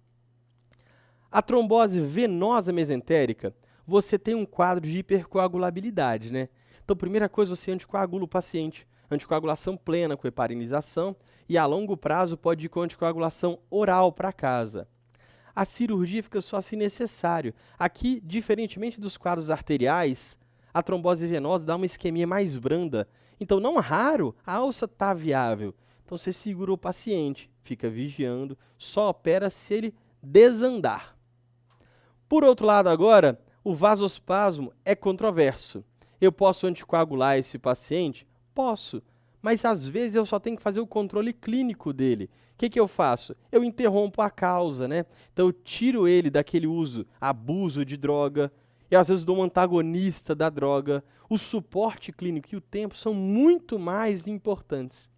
A trombose venosa mesentérica, você tem um quadro de hipercoagulabilidade, né? Então, primeira coisa, você anticoagula o paciente. Anticoagulação plena com heparinização e a longo prazo pode ir com anticoagulação oral para casa. A cirurgia fica só se necessário. Aqui, diferentemente dos quadros arteriais, a trombose venosa dá uma isquemia mais branda. Então, não raro, a alça está viável. Então, você segura o paciente, fica vigiando, só opera se ele desandar. Por outro lado agora, o vasospasmo é controverso. Eu posso anticoagular esse paciente? Posso, mas às vezes eu só tenho que fazer o controle clínico dele. O que eu faço? Eu interrompo a causa, né? Então eu tiro ele daquele abuso de droga, e às vezes do antagonista da droga, o suporte clínico e o tempo são muito mais importantes.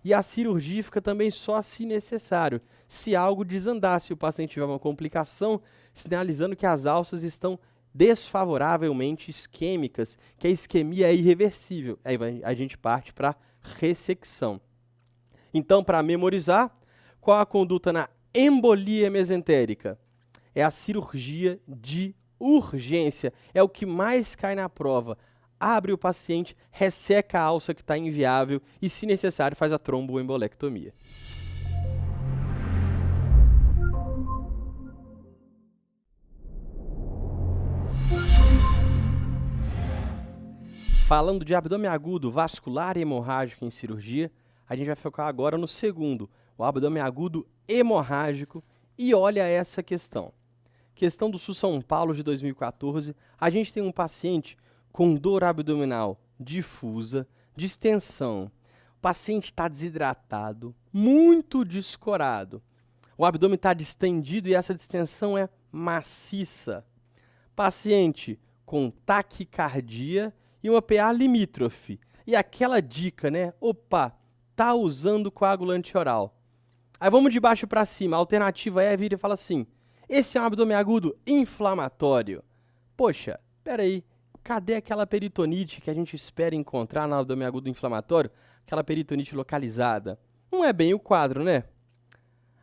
E a cirurgia fica também só se necessário, se algo desandar, se o paciente tiver uma complicação, sinalizando que as alças estão desfavoravelmente isquêmicas, que a isquemia é irreversível. Aí a gente parte para ressecção. Então, para memorizar, qual a conduta na embolia mesentérica? É a cirurgia de urgência, é o que mais cai na prova. Abre o paciente, resseca a alça que está inviável e, se necessário, faz a tromboembolectomia. Falando de abdômen agudo, vascular e hemorrágico em cirurgia, a gente vai focar agora no segundo, o abdômen agudo hemorrágico. E olha essa questão. Questão do SUS São Paulo de 2014, a gente tem um paciente com dor abdominal difusa, distensão. O paciente está desidratado, muito descorado. O abdômen está distendido e essa distensão é maciça. Paciente com taquicardia e uma PA limítrofe. E aquela dica, né? Opa, tá usando coagulante oral. Aí vamos de baixo para cima. A alternativa é vir e falar assim: esse é um abdômen agudo inflamatório. Poxa, peraí, cadê aquela peritonite que a gente espera encontrar no abdômen agudo inflamatório? Aquela peritonite localizada. Não é bem o quadro, né?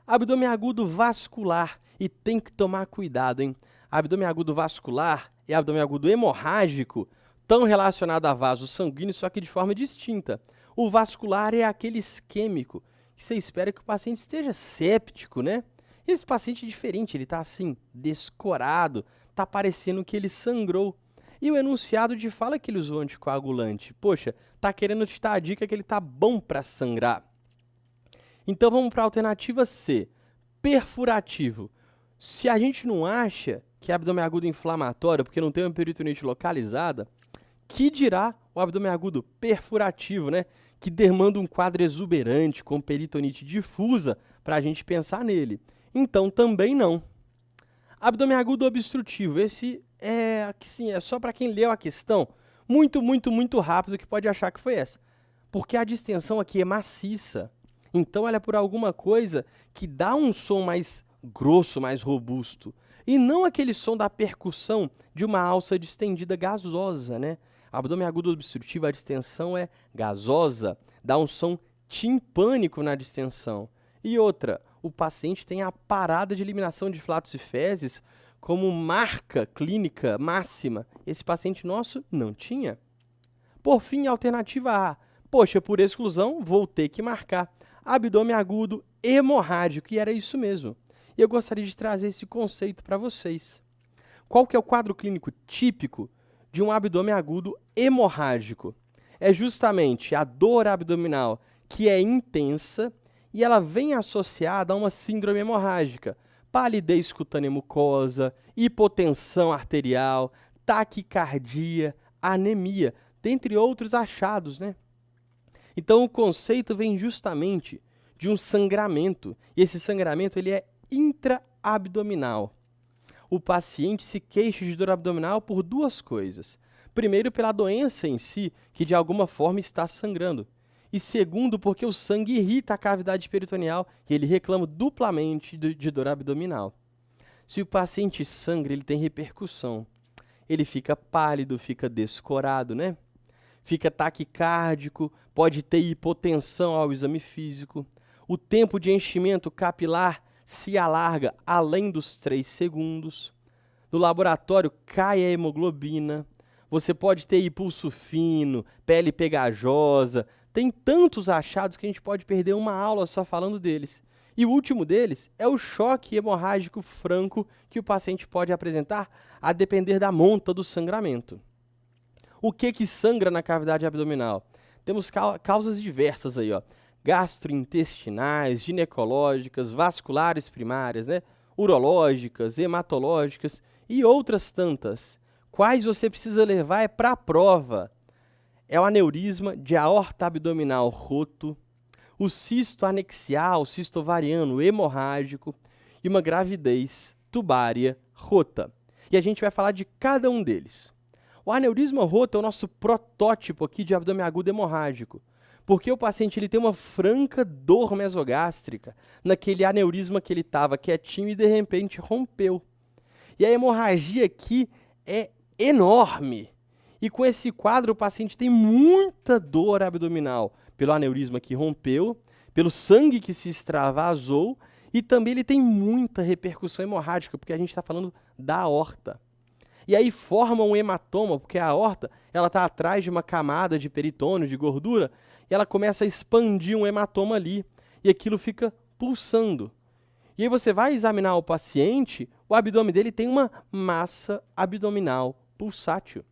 Abdômen agudo vascular. E tem que tomar cuidado, hein? Abdômen agudo vascular e abdômen agudo hemorrágico estão relacionados a vaso sanguíneo, só que de forma distinta. O vascular é aquele isquêmico que você espera que o paciente esteja séptico, né? Esse paciente é diferente, ele está assim, descorado, está parecendo que ele sangrou. E o enunciado de fala que ele usou anticoagulante. Poxa, está querendo te dar a dica que ele está bom para sangrar. Então vamos para a alternativa C, perfurativo. Se a gente não acha que é abdômen agudo inflamatório, porque não tem uma peritonite localizada, que dirá o abdômen agudo perfurativo, né? Que demanda um quadro exuberante, com peritonite difusa, para a gente pensar nele. Então, também não. Abdômen agudo obstrutivo, esse é só para quem leu a questão, muito rápido, que pode achar que foi essa. Porque a distensão aqui é maciça. Então, ela é por alguma coisa que dá um som mais grosso, mais robusto. E não aquele som da percussão de uma alça distendida gasosa, né? Abdômen agudo obstrutivo, a distensão é gasosa, dá um som timpânico na distensão. E outra, o paciente tem a parada de eliminação de flatos e fezes como marca clínica máxima. Esse paciente nosso não tinha. Por fim, a alternativa A. Poxa, por exclusão, vou ter que marcar. Abdômen agudo hemorrágico, e era isso mesmo. E eu gostaria de trazer esse conceito para vocês. Qual que é o quadro clínico típico de um abdômen agudo hemorrágico? É justamente a dor abdominal, que é intensa, e ela vem associada a uma síndrome hemorrágica, palidez cutânea mucosa, hipotensão arterial, taquicardia, anemia, dentre outros achados, né? Então, o conceito vem justamente de um sangramento, e esse sangramento ele é intraabdominal. O paciente se queixa de dor abdominal por duas coisas. Primeiro, pela doença em si, que de alguma forma está sangrando. E segundo, porque o sangue irrita a cavidade peritoneal e ele reclama duplamente de dor abdominal. Se o paciente sangra, ele tem repercussão. Ele fica pálido, fica descorado, né? Fica taquicárdico, pode ter hipotensão ao exame físico. O tempo de enchimento capilar se alarga além dos 3 segundos. No laboratório, cai a hemoglobina. Você pode ter impulso fino, pele pegajosa. Tem tantos achados que a gente pode perder uma aula só falando deles. E o último deles é o choque hemorrágico franco que o paciente pode apresentar a depender da monta do sangramento. O que sangra na cavidade abdominal? Temos causas diversas aí, ó. Gastrointestinais, ginecológicas, vasculares primárias, né? Urológicas, hematológicas e outras tantas. Quais você precisa levar para a prova? É o aneurisma de aorta abdominal roto, o cisto anexial, cisto ovariano hemorrágico e uma gravidez tubária rota. e a gente vai falar de cada um deles. O aneurisma roto é o nosso protótipo aqui de abdômen agudo hemorrágico, porque o paciente ele tem uma franca dor mesogástrica naquele aneurisma que ele estava quietinho e de repente rompeu. E a hemorragia aqui é enorme. E com esse quadro o paciente tem muita dor abdominal pelo aneurisma que rompeu, pelo sangue que se extravasou e também ele tem muita repercussão hemorrágica, porque a gente está falando da aorta. E aí forma um hematoma, porque a aorta está atrás de uma camada de peritônio, de gordura, e ela começa a expandir um hematoma ali, e aquilo fica pulsando. E aí você vai examinar o paciente, o abdômen dele tem uma massa abdominal pulsátil.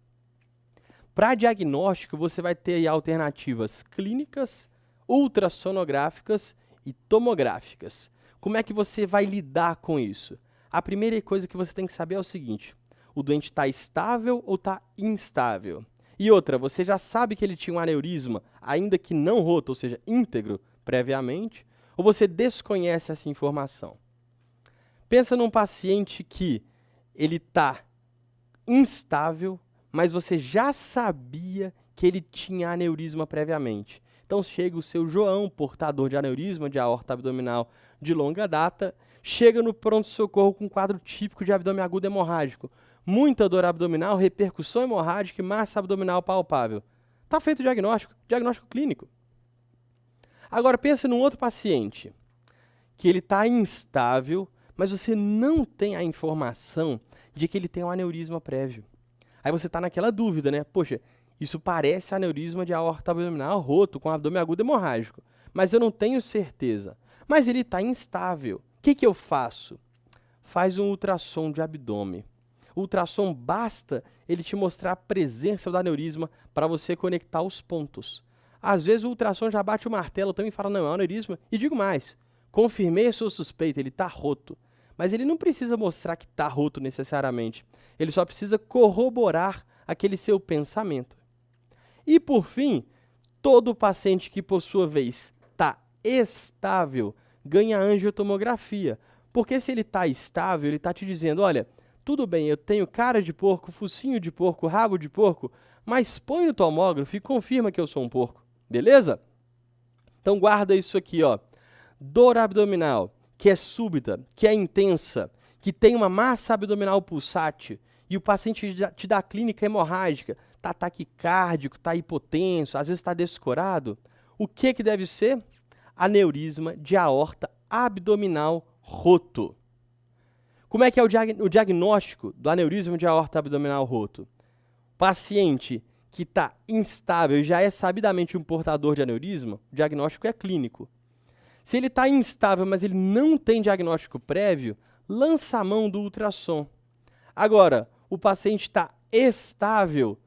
Para diagnóstico, você vai ter aí alternativas clínicas, ultrassonográficas e tomográficas. Como é que você vai lidar com isso? A primeira coisa que você tem que saber é o seguinte: o doente está estável ou está instável? E outra, você já sabe que ele tinha um aneurisma, ainda que não roto, ou seja, íntegro, previamente, ou você desconhece essa informação? Pensa num paciente que ele está instável, mas você já sabia que ele tinha aneurisma previamente. Então chega o seu João, portador de aneurisma de aorta abdominal de longa data, chega no pronto-socorro com um quadro típico de abdômen agudo hemorrágico. Muita dor abdominal, repercussão hemorrágica e massa abdominal palpável. Está feito o diagnóstico clínico. Agora pensa num outro paciente, que ele está instável, mas você não tem a informação de que ele tem um aneurisma prévio. Aí você está naquela dúvida, né? Poxa, isso parece aneurisma de aorta abdominal roto com abdômen agudo hemorrágico, mas eu não tenho certeza. Mas ele está instável. O que eu faço? Faz um ultrassom de abdômen. O ultrassom basta ele te mostrar a presença do aneurisma para você conectar os pontos. Às vezes o ultrassom já bate o martelo também e fala, não, é um aneurisma. E digo mais, confirmei a sua suspeita, ele está roto. Mas ele não precisa mostrar que está roto necessariamente. Ele só precisa corroborar aquele seu pensamento. E, por fim, todo paciente que, por sua vez, está estável, ganha angiotomografia. Porque se ele está estável, ele está te dizendo, olha, tudo bem, eu tenho cara de porco, focinho de porco, rabo de porco, mas põe no tomógrafo e confirma que eu sou um porco. Beleza? Então guarda isso aqui, ó. Dor abdominal, que é súbita, que é intensa, que tem uma massa abdominal pulsátil, e o paciente te dá clínica hemorrágica, está taquicárdico, está hipotenso, às vezes está descorado, o que deve ser? Aneurisma de aorta abdominal roto. Como é que é o diagnóstico do aneurisma de aorta abdominal roto? Paciente que está instável e já é sabidamente um portador de aneurisma, o diagnóstico é clínico. Se ele está instável, mas ele não tem diagnóstico prévio, lança a mão do ultrassom. Agora, o paciente está estável,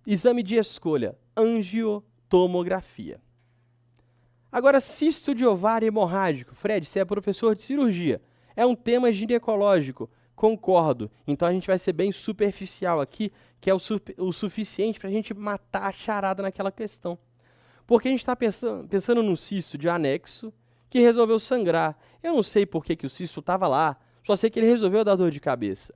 exame de escolha, angiotomografia. Agora, cisto de ovário hemorrágico. Fred, você é professor de cirurgia. É um tema ginecológico. Concordo. Então a gente vai ser bem superficial aqui, que é o suficiente para a gente matar a charada naquela questão. Porque a gente está pensando num cisto de anexo que resolveu sangrar. Eu não sei por que o cisto estava lá, só sei que ele resolveu dar dor de cabeça.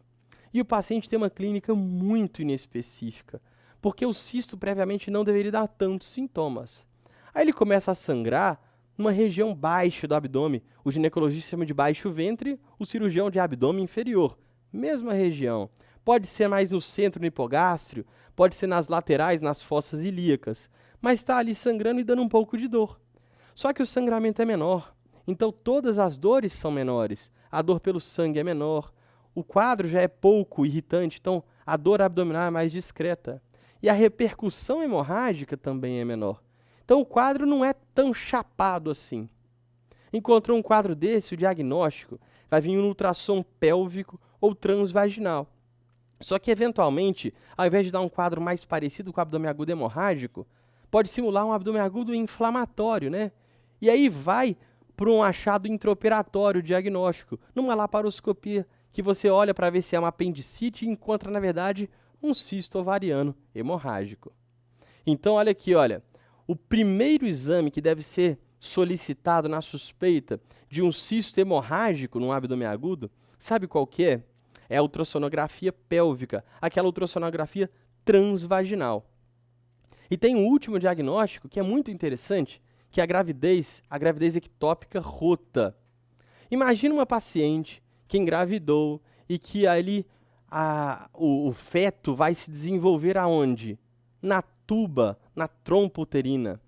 E o paciente tem uma clínica muito inespecífica, porque o cisto previamente não deveria dar tantos sintomas. Aí ele começa a sangrar numa região baixa do abdômen. O ginecologista chama de baixo ventre, o cirurgião de abdômen inferior. Mesma região. Pode ser mais no centro, no hipogástrio, pode ser nas laterais, nas fossas ilíacas, mas está ali sangrando e dando um pouco de dor. Só que o sangramento é menor, então todas as dores são menores. A dor pelo sangue é menor, o quadro já é pouco irritante, então a dor abdominal é mais discreta. E a repercussão hemorrágica também é menor. Então o quadro não é tão chapado assim. Encontrou um quadro desse, o diagnóstico vai vir um ultrassom pélvico ou transvaginal. Só que, eventualmente, ao invés de dar um quadro mais parecido com o abdômen agudo hemorrágico, pode simular um abdômen agudo inflamatório, né? E aí vai para um achado intraoperatório diagnóstico, numa laparoscopia, que você olha para ver se é uma apendicite e encontra, na verdade, um cisto ovariano hemorrágico. Então, olha aqui, olha. O primeiro exame que deve ser solicitado na suspeita de um cisto hemorrágico no abdômen agudo, sabe qual que é? É a ultrassonografia pélvica, aquela ultrassonografia transvaginal. E tem um último diagnóstico que é muito interessante, que é a gravidez ectópica rota. Imagina uma paciente que engravidou e que ali o feto vai se desenvolver aonde? Na tuba, na trompa uterina.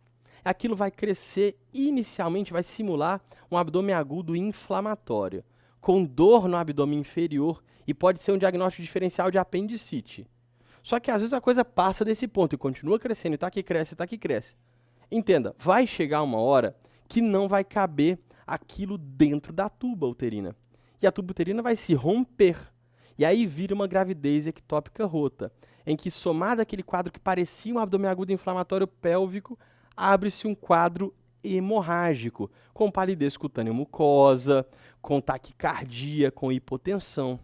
Aquilo vai crescer inicialmente, vai simular um abdômen agudo inflamatório, com dor no abdômen inferior e pode ser um diagnóstico diferencial de apendicite. Só que às vezes a coisa passa desse ponto e continua crescendo, e tá que cresce, tá que cresce. Entenda, vai chegar uma hora que não vai caber aquilo dentro da tuba uterina. E a tuba uterina vai se romper. E aí vira uma gravidez ectópica rota, em que, somado àquele quadro que parecia um abdômen agudo inflamatório pélvico, abre-se um quadro hemorrágico, com palidez cutânea mucosa, com taquicardia, com hipotensão.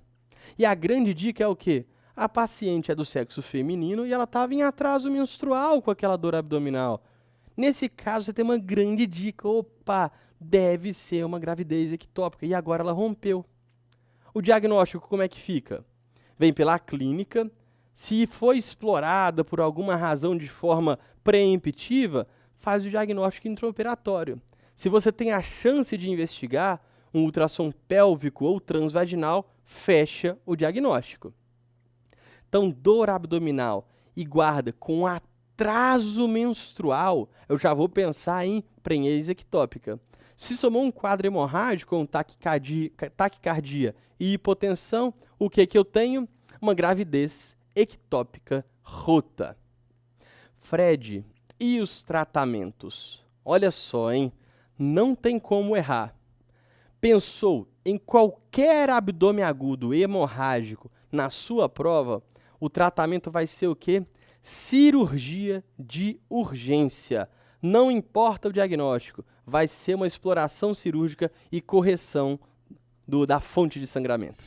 E a grande dica é o quê? A paciente é do sexo feminino e ela estava em atraso menstrual com aquela dor abdominal. Nesse caso, você tem uma grande dica. Opa, deve ser uma gravidez ectópica. E agora ela rompeu. O diagnóstico como é que fica? Vem pela clínica. Se foi explorada por alguma razão de forma preemptiva, faz o diagnóstico intraoperatório. Se você tem a chance de investigar um ultrassom pélvico ou transvaginal, fecha o diagnóstico. Então, dor abdominal e guarda com atraso menstrual, eu já vou pensar em prenhez ectópica. Se somou um quadro hemorrágico com taquicardia e hipotensão, o que eu tenho? Uma gravidez ectópica rota. Fred, e os tratamentos? Olha só, hein? Não tem como errar. Pensou em qualquer abdômen agudo hemorrágico na sua prova, o tratamento vai ser o quê? Cirurgia de urgência. Não importa o diagnóstico, vai ser uma exploração cirúrgica e correção da fonte de sangramento.